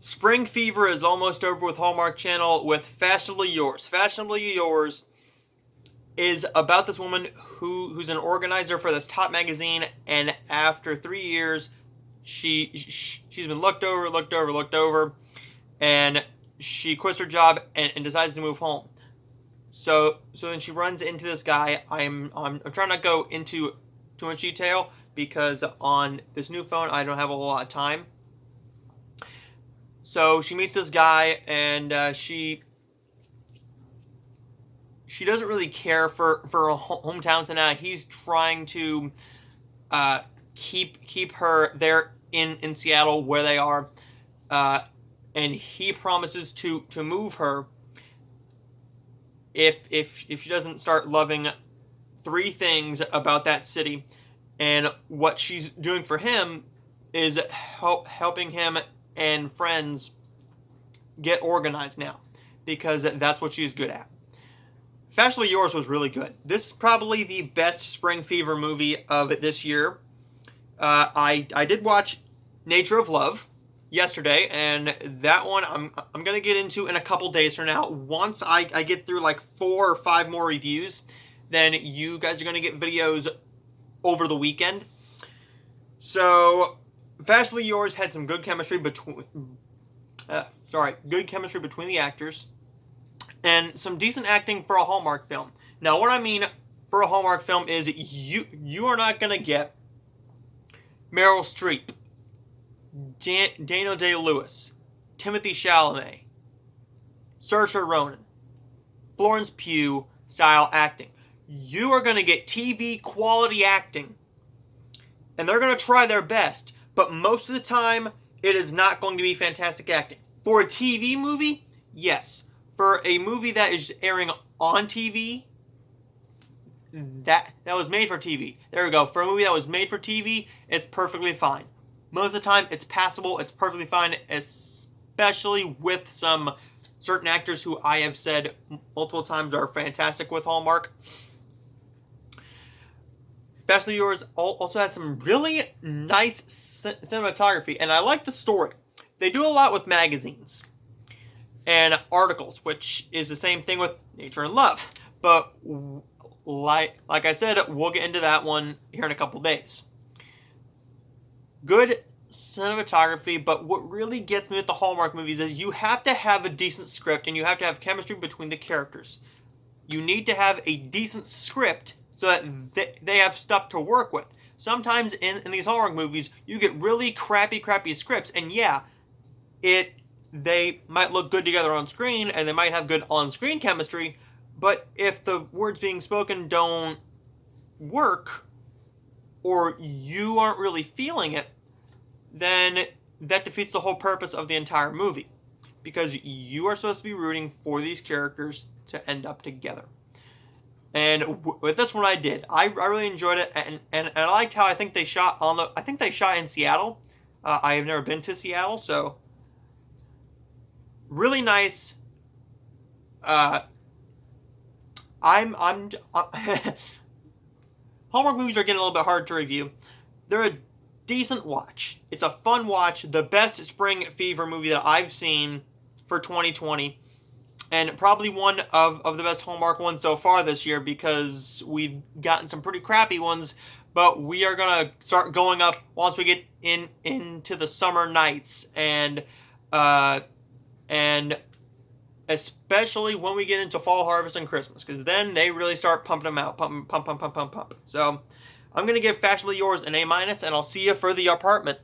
Spring fever is almost over with Hallmark Channel with Fashionably Yours. Fashionably Yours is about this woman who's an organizer for this top magazine, and after 3 years, she's been looked over, and she quits her job and decides to move home. So then she runs into this guy. I'm trying not to go into too much detail because on this new phone I don't have a whole lot of time. So she meets this guy, and she doesn't really care for her hometown. So now he's trying to keep her there in Seattle where they are, and he promises to move her if she doesn't start loving 3 things about that city. And what she's doing for him is helping him and friends get organized now, because that's what she's good at. Fashionably Yours was really good. This is probably the best spring fever movie of this year. I did watch Nature of Love yesterday, and that one I'm gonna get into in a couple days from now. Once I get through like 4 or 5 more reviews, then you guys are gonna get videos over the weekend. So Fashionably Yours had some good chemistry between the actors, and some decent acting for a Hallmark film. Now, what I mean for a Hallmark film is you are not gonna get Meryl Streep, Daniel Day-Lewis, Timothy Chalamet, Saoirse Ronan, Florence Pugh style acting. You are going to get TV quality acting, and they're going to try their best, but most of the time it is not going to be fantastic acting. For a TV movie, yes. For a movie that is airing on TV, that was made for TV. There we go. For a movie that was made for TV, it's perfectly fine. Most of the time, it's passable. It's perfectly fine, especially with some certain actors who I have said multiple times are fantastic with Hallmark. Fashionably Yours also had some really nice cinematography, and I like the story. They do a lot with magazines and articles, which is the same thing with Nature and Love. But like I said, we'll get into that one here in a couple days. Good cinematography, but what really gets me with the Hallmark movies is you have to have a decent script, and you have to have chemistry between the characters. You need to have a decent script so that they have stuff to work with. Sometimes in these Hallmark movies, you get really crappy scripts, and yeah, they might look good together on screen, and they might have good on-screen chemistry, but if the words being spoken don't work, or you aren't really feeling it, then that defeats the whole purpose of the entire movie, because you are supposed to be rooting for these characters to end up together. And with this one, I did. I really enjoyed it, and I liked how I think they shot in Seattle. I have never been to Seattle, so really nice. Hallmark movies are getting a little bit hard to review. They're a decent watch. It's a fun watch. The best spring fever movie that I've seen for 2020. And probably one of the best Hallmark ones so far this year, because we've gotten some pretty crappy ones. But we are going to start going up once we get into the summer nights. And especially when we get into fall harvest and Christmas, because then they really start pumping them out. Pump. So I'm going to give Fashionably Yours an A-, and I'll see you for The Apartment.